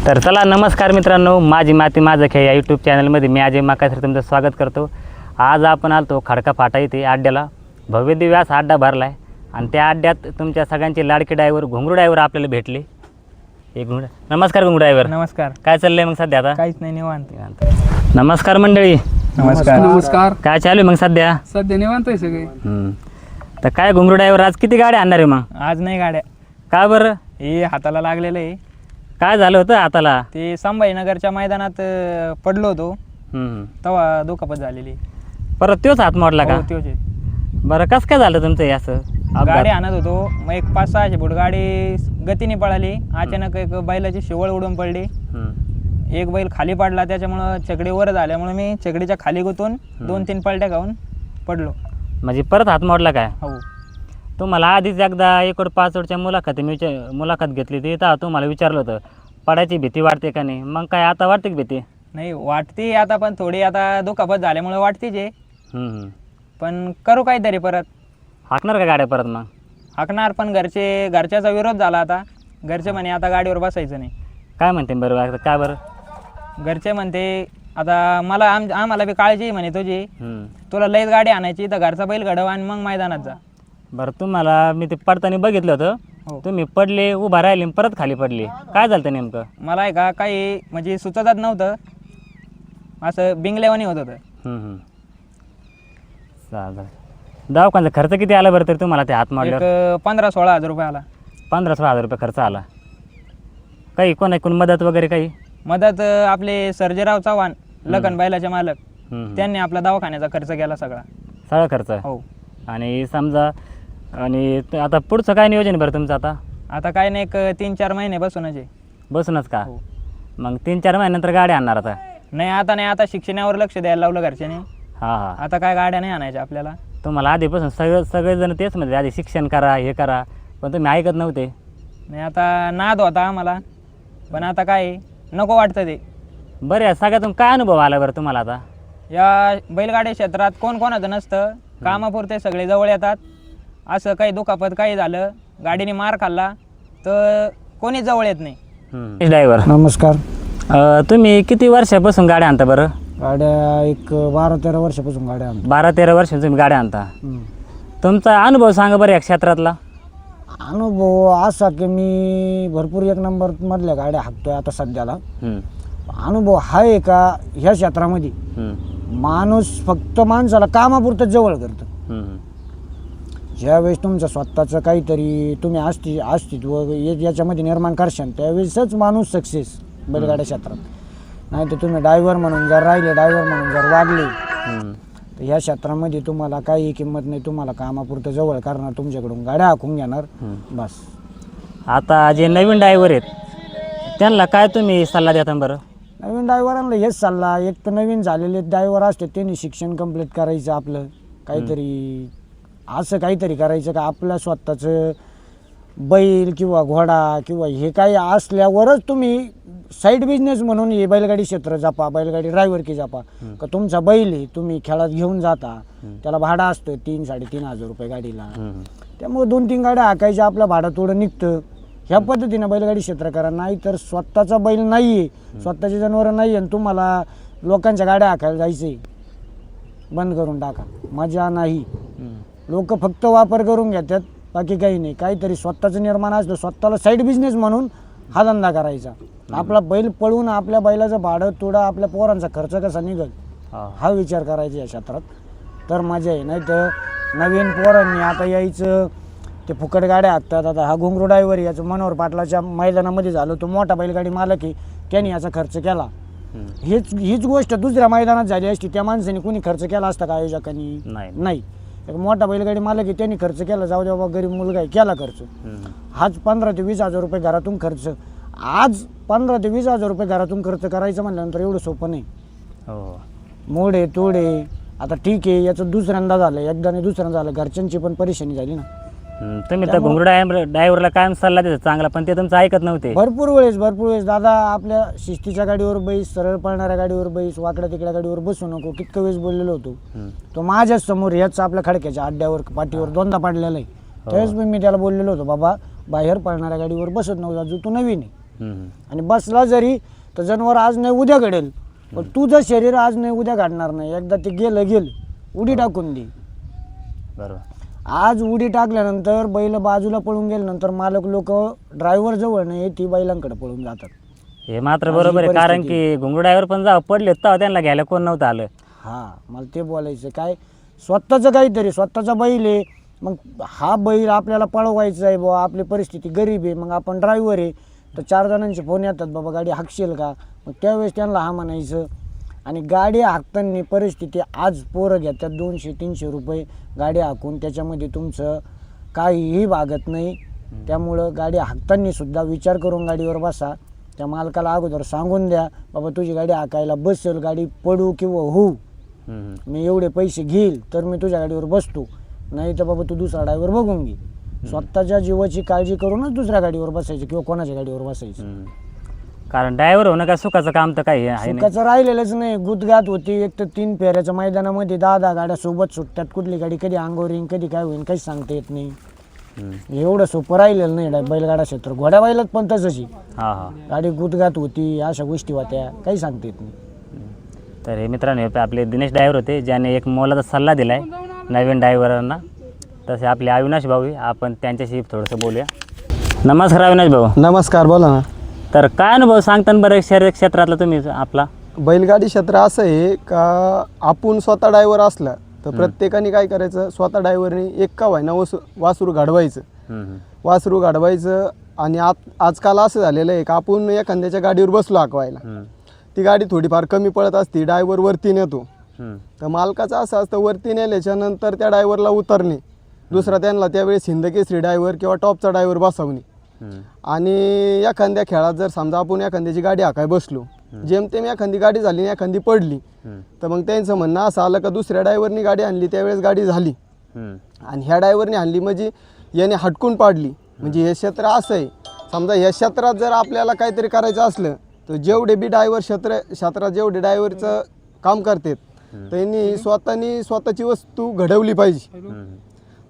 तर चला नमस्कार मित्रांनो, माझी माती माझं खेळ या यूट्यूब चॅनलमध्ये मी अजय माकासर तुमचं स्वागत करतो. आज आपण आलतो खडका फाटा इथे अड्ड्याला. भव्य दिव्य असा अड्डा भरला आहे आणि त्या अड्ड्यात तुमच्या सगळ्यांचे लाडके ड्रायव्हर घुंगरू ड्रायव्हर आपल्याला भेटले. एक नमस्कार घुंगरू ड्रायव्हर. नमस्कार. काय चाललंय मग सध्या आता? काहीच नाही, निवांत. नमस्कार मंडळी. नमस्कार. नमस्कार. काय चालू आहे मग सध्या? सध्या निवांत आहे सगळे. तर काय घुंगरू ड्रायव्हर आज किती गाड्या आणणार आहे मग? आज नाही गाड्या. का बरं? हे हाताला लागलेलं आहे. काय झालं होतं हाताला? ते संभाजीनगरच्या मैदानात पडलो होतो, तेव्हा दुखापत झालेली. परत तोच हात मोडला का? हो, त्योच आहे. बरं, कसं काय झालं तुमचं हे असं अपघात? गाडी आणत होतो, मग एक 5-6 फूट गाडी गतीने पळाली. अचानक एक बैलाची शेवळ उडून पडली. एक बैल खाली पडला, त्याच्यामुळं छकडी वर झाल्यामुळे मी छकडीच्या खाली गुतून 2-3 पलट्या खाऊन पडलो. म्हणजे परत हात मोडला काय? हो. तुम्हाला आधीच एकदा 1/5च्या मुलाखत घेतली ती, तर तुम्हाला विचारलं होतं पडायची भीती वाटते का नाही. मग काय आता वाटते की भीती? नाही वाटते आता, पण थोडी आता दुखापत झाल्यामुळे वाटतेच आहे. पण करू काहीतरी परत. हाकणार का गाड्या परत? मग हाकणार, पण घरच्याचा विरोध झाला. आता घरचे म्हणे आता गाडीवर बसायचं नाही. काय म्हणते बरं? काय बरं? घरचे म्हणते आता आम्हाला बी काळजी आहे म्हणे तुझी, तुला लईच गाडी आणायची तर घरचा बैल घडव आणि मग मैदानात जा. बरं, तुम्हाला मी ते पडताना बघितलं होतं. हो. तुम्ही पडले, उभा राहिले, परत खाली पडले. काय झालं नेमकं? मला आहे का काही म्हणजे सुचतच नव्हतं, असं बिंगलेवानी होत होतं. चालेल. दवाखान्याचा खर्च किती आला बरं तरी तुम्हाला ते हात मारल्यावर? एक 15-16 हजार रुपये आला. 15-16 हजार रुपये खर्च आला. काही कोण मदत वगैरे काही? मदत आपले सर्जेराव चव्हाण, लखन बैलाचे मालक, त्यांनी आपला दवाखान्याचा खर्च केला सगळा खर्च. हो. आणि समजा आता पुढचं काय नियोजन बरं तुमचं आता? आता काय नाही, एक 3-4 महिने बसूनच आहे. बसूनच का? हो. मग 3-4 महिन्यानंतर गाड्या आणणार आता? नाही, आता नाही. आता शिक्षणावर लक्ष द्यायला लावलं घरच्याने. हां. आता काय गाड्या नाही आणायच्या आपल्याला. तुम्हाला आधीपासून सगळेजण तेच म्हणजे आधी शिक्षण करा, हे करा, पण तुम्ही ऐकत नव्हते. नाही, आता नाद होता आम्हाला, पण आता काय नको वाटतं ते. बरं, सगळ्यातून काय अनुभव आला बरं तुम्हाला आता? या बैलगाडी क्षेत्रात कोणाचं नसतं, कामापुरते सगळे जवळ येतात. असं काही दुखापत काही झालं, गाडीने मार खाल्ला तर कोणी जवळ येत नाही. ड्रायव्हर नमस्कार. तुम्ही किती वर्षापासून गाड्या आणता बरं? गाड्या एक 12-13 वर्षापासून गाड्या आणतो. 12-13 वर्ष तुम्ही गाड्या आणता. तुमचा अनुभव सांगा बरं या क्षेत्रातला. अनुभव असा की मी भरपूर 1 नंबर मधल्या गाड्या हाकतोय आता सध्याला. अनुभव हा आहे का ह्या क्षेत्रामध्ये माणूस फक्त माणसाला कामापुरतं जवळ करतं. ज्यावेळेस तुमचं स्वतःचं काहीतरी तुम्ही अस्तित्व याच्यामध्ये निर्माण करशाल त्यावेळेसच माणूस सक्सेस बैलगाड्या क्षेत्रात. नाही तर तुम्ही ड्रायव्हर म्हणून जर राहिले, ड्रायव्हर म्हणून जर वागले तर ह्या क्षेत्रामध्ये तुम्हाला काही किंमत नाही. तुम्हाला कामापुरतं जवळ करणार, तुमच्याकडून गाड्या हाकून घेणार, बस. आता जे नवीन ड्रायव्हर आहेत त्यांना काय तुम्ही सल्ला देता बरं? नवीन ड्रायव्हरांना हेच सल्ला, एक तर नवीन झालेले ड्रायव्हर असते त्यांनी शिक्षण कंप्लीट करायचं, आपलं काहीतरी असं काहीतरी करायचं का आपल्या स्वतःचं बैल किंवा घोडा किंवा हे काही असल्यावरच तुम्ही साईड बिझनेस म्हणून हे बैलगाडी क्षेत्र जपा, बैलगाडी ड्रायव्हर की जपा. का तुमचा बैल आहे, तुम्ही खेळात घेऊन जाता, त्याला भाडं असतं 3-3.5 हजार रुपये गाडीला. त्यामुळे 2-3 गाड्या हाकायच्या, आपलं भाडं थोडं निघतं. ह्या पद्धतीनं बैलगाडी क्षेत्र करा. नाही तर स्वतःचा बैल नाही आहे, स्वतःची जनावरं नाही आणि तुम्हाला लोकांच्या गाड्या हाकायला जायचं आहे, बंद करून टाका. मजा नाही. लोक फक्त वापर करून घेतात, बाकी काही नाही. काहीतरी स्वतःचं निर्माण असलं, स्वतःला साईड बिझनेस म्हणून हा धंदा करायचा. आपला बैल पळून आपल्या बैलाचं भाडं तोडा, आपल्या पोरांचा खर्च कसा निघल हा विचार करायचा या क्षेत्रात, तर मजा आहे. नाही तर नवीन पोरांनी आता यायचं, ते फुकट गाड्या हाकतात. आता हा घुंगरू ड्रायव्हर याचं मनोहर पाटलाच्या मैदानामध्ये झालं, तो मोठा बैलगाडी मालक आहे, त्यांनी याचा खर्च केला. हीच गोष्ट दुसऱ्या मैदानात झाली असती, त्या माणसाने कोणी खर्च केला असता का आयोजकांनी? नाही. एक मोठा बैलगाडी मालक आहे, त्यांनी खर्च केला. जाऊ द्या, गरीब मुलगा आहे, केला खर्च. आज 15 ते 20 हजार रुपये घरातून खर्च. आज 15 ते 20 हजार रुपये घरातून खर्च करायचं म्हणल्यानंतर एवढं सोपं नाही. मोडे तोडे. आता ठीक आहे, याचं दुसऱ्यांदा झालं, एकदा नाही दुसऱ्यांदा झालं, घरच्यांची पण परेशानी झाली ना. तुम्ही तर घुंगरू ड्रायव्हरला कायम सल्ला देता चांगला, पण ते तुमचं ऐकत नव्हते. भरपूर वेळेस दादा, आपल्या शिस्तीच्या गाडीवर बैस, सरळ पळणाऱ्या गाडीवर बैस, वाकड्या तिकड्या गाडीवर बसू नको, कितकं वेळेस बोललेलो होतो. तो माझ्याच समोर याच आपल्या खडक्याच्या अड्ड्यावर पाठीवर 2दा पडलेला आहे. त्यावेळेस मी त्याला बोललेलो होतो, बाबा बाहेर पळणाऱ्या गाडीवर बसत नको जाऊ, तू नवीन आहे. हम्म. आणि बसला जरी तर जनावर आज नाही उद्या घडेल, पण तुझं शरीर आज नाही उद्या घडणार नाही. एकदा ते गेलं उडी टाकून दे. बरोबर. आज उडी टाकल्यानंतर बैल बाजूला पळून गेल्यानंतर मालक लोक ड्रायव्हर जवळ नाही ती बैलांकडे पळून जातात. हे मात्र अशी बरोबर आहे, कारण परिस्थिती. की घुंगरू ड्रायव्हर पण जावं पडले तेव्हा त्यांना घ्यायला कोण नव्हतं आलं. हा, मला ते बोलायचं काय, स्वतःचं काहीतरी स्वतःचा बैल आहे, मग हा बैल आपल्याला पळवायचा आहे बुवा, आपली परिस्थिती गरीब आहे, मग आपण ड्रायव्हर आहे, तर 4 जणांचे फोन येतात बाबा गाडी हाकशील का, मग त्यावेळेस त्यांना हा म्हणायचं. आणि गाडी हाकताना परिस्थिती आज पोरं घेतात 200-300 रुपये गाडी हाकून, त्याच्यामध्ये तुमचं काहीही भागत नाही. त्यामुळं गाडी हाकताना सुद्धा विचार करून गाडीवर बसा. त्या मालकाला अगोदर सांगून द्या बाबा तुझी गाडी हाकायला बसेल, गाडी पडू किंवा होऊ, मी एवढे पैसे घेईल तर मी तुझ्या गाडीवर बसतो, नाही तर बाबा तू दुसरा ड्रायव्हर बघून घे. स्वतःच्या जीवाची काळजी करूनच दुसऱ्या गाडीवर बसायचं किंवा कोणाच्या गाडीवर बसायचं. कारण ड्रायव्हर होणं काय सुखाचं काम तर काही आहे नाही. सुखाचं राहिलेलंच नाही. गुतगात होती. एक तर 3 फेऱ्याच्या मैदानामध्ये 10 गाड्या सोबत सुटतात, कुठली गाडी कधी अंगावर येईन कधी काय होईल काहीच सांगता येत नाही. एवढं सोपं राहिलेलं नाही बैलगाडा क्षेत्र. घोड्या बैलात पण तसंच आहे. हा हा. गाडी गुतगात होती, अशा गोष्टी होत्या, काही सांगता येत नाही. तर हे मित्रांनो, हे आपले दिनेश ड्रायव्हर होते, ज्याने एक मोलाचा सल्ला दिला आहे नवीन ड्रायव्हरांना. तसे आपले अविनाश भाऊ आहे, आपण त्यांच्याशी थोडंसं बोलूया. नमस्कार अविनाश भाऊ. नमस्कार, बोला ना. तर काय अनुभव सांगताना बरं शहर क्षेत्रातला तुम्ही आपला? बैलगाडी क्षेत्र असं आहे का आपण स्वतः ड्रायव्हर असला तर प्रत्येकाने काय करायचं, स्वतः ड्रायव्हरने एक का व्हायना वासरू घडवायचं. वासरू घडवायचं. आणि आजकाल असं झालेलं आहे का आपण एखाद्याच्या गाडीवर बसलो हाकवायला, ती गाडी थोडीफार कमी पळत असते, ड्रायव्हर वरती नेतो, तर मालकाचं असं असतं वरती नेल्याच्या नंतर त्या ड्रायव्हरला उतरणे, दुसरा त्यांना त्यावेळेस हिंदकेसरी ड्रायव्हर किंवा टॉपचा ड्रायव्हर बसवणे. आणि एखाद्या खेळात जर समजा आपण एखाद्याची गाडी हाकाय बसलो, जेमतेम एखादी गाडी झाली आणि एखादी पडली, तर मग त्यांचं म्हणणं असं आलं का दुसऱ्या ड्रायव्हरनी गाडी आणली त्यावेळेस गाडी झाली आणि ह्या ड्रायव्हरने आणली म्हणजे याने हटकून पाडली. म्हणजे हे क्षेत्र असं आहे, समजा ह्या क्षेत्रात जर आपल्याला काहीतरी करायचं असलं तर जेवढे बी ड्रायव्हर क्षेत्रात जेवढे ड्रायव्हरचं काम करतात त्यांनी स्वतःची वस्तू घडवली पाहिजे,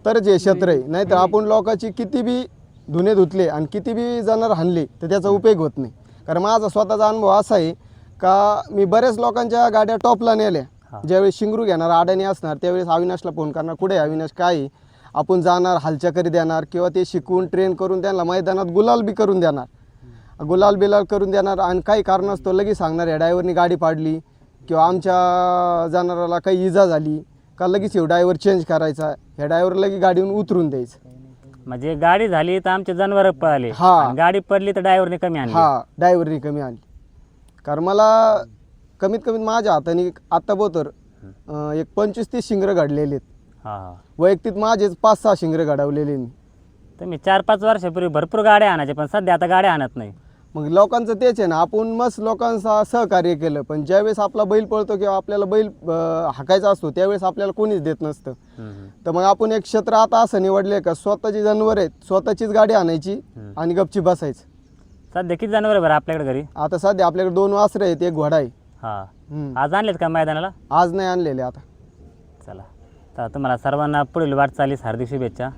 तरच हे क्षेत्र आहे. नाहीतर आपण लोकांची किती बी धुणे धुतले आणि किती बी जनावर हाणले तर त्याचा उपयोग होत नाही. कारण माझा स्वतःचा अनुभव असा आहे का मी बऱ्याच लोकांच्या गाड्या टॉपला नेल्या. ज्यावेळेस शिंगरू घेणार अडाणी असणार त्यावेळेस अविनाशला फोन करणार, कुठे अविनाश काय, आपण जाणार हालचाकरी देणार किंवा ते शिकवून ट्रेन करून त्यांना मैदानात गुलाल बिलाल करून देणार. आणि काही कारणास्तव लगेच सांगणार या ड्रायव्हरनी गाडी पाडली किंवा आमच्या जनावराला काही इजा झाली का लगेच हे ड्रायव्हर चेंज करायचा, ह्या ड्रायव्हर लगेच गाडीहून उतरून द्यायचं. म्हणजे गाडी झाली तर आमचे जनावर पळाले, आणि गाडी पडली तर ड्रायव्हरने कमी आणली. हा, ड्रायव्हरनी कमी आणली. कारण मला कमीत कमी माझ्या हाताने आत्ता बोतर एक 25-30 शिंगरं घडलेले आहेत. वैयक्तिक माझेच 5-6 शिंगरं घडवलेले मी. तुम्ही 4-5 वर्षापूर्वी भरपूर गाड्या आणायचे, पण सध्या आता गाड्या आणत नाही. मग लोकांचं तेच आहे ना, आपण मस्त लोकांचा सहकार्य केलं, पण ज्यावेळेस आपला बैल पळतो किंवा आपल्याला बैल हाकायचा असतो त्यावेळेस आपल्याला कोणीच देत नसतं. तर मग आपण एक क्षेत्र आता असं निवडले का स्वतःची जनावर आहेत, स्वतःचीच गाडी आणायची आणि गपची बसायचं. सध्या किती जनावर बरं आपल्याकडे घरी? आता सध्या आपल्याकडे 2 वासरं आहेत, एक घोडा आहे. आज आणलेत का मैदानाला? आज नाही आणलेले. आता चला, तर तुम्हाला सर्वांना पुढील वाटचालीस हार्दिक शुभेच्छा.